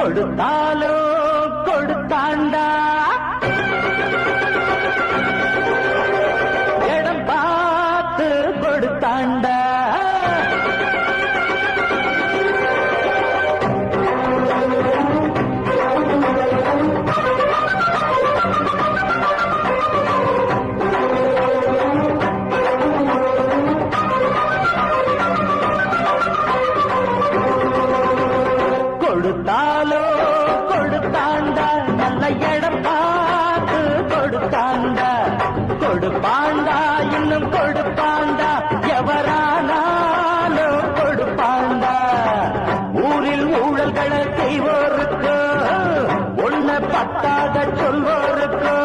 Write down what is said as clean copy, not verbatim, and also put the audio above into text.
கொடுத்தாலோ கொடுத்தாண்டா இடம் பார்த்து கொடுத்தாண்டா கொடுத்தாலோ கொடுத்தாண்டா நல்ல இடம் பார்த்து கொடுத்தாண்டா கொடுப்பாண்டா இன்னும் கொடுப்பாண்டா எவரானாலும் கொடுப்பாண்டா ஊரில் ஊழல்களை செய்வோருக்கு ஒன்ன பத்தாக சொல்வோருக்கு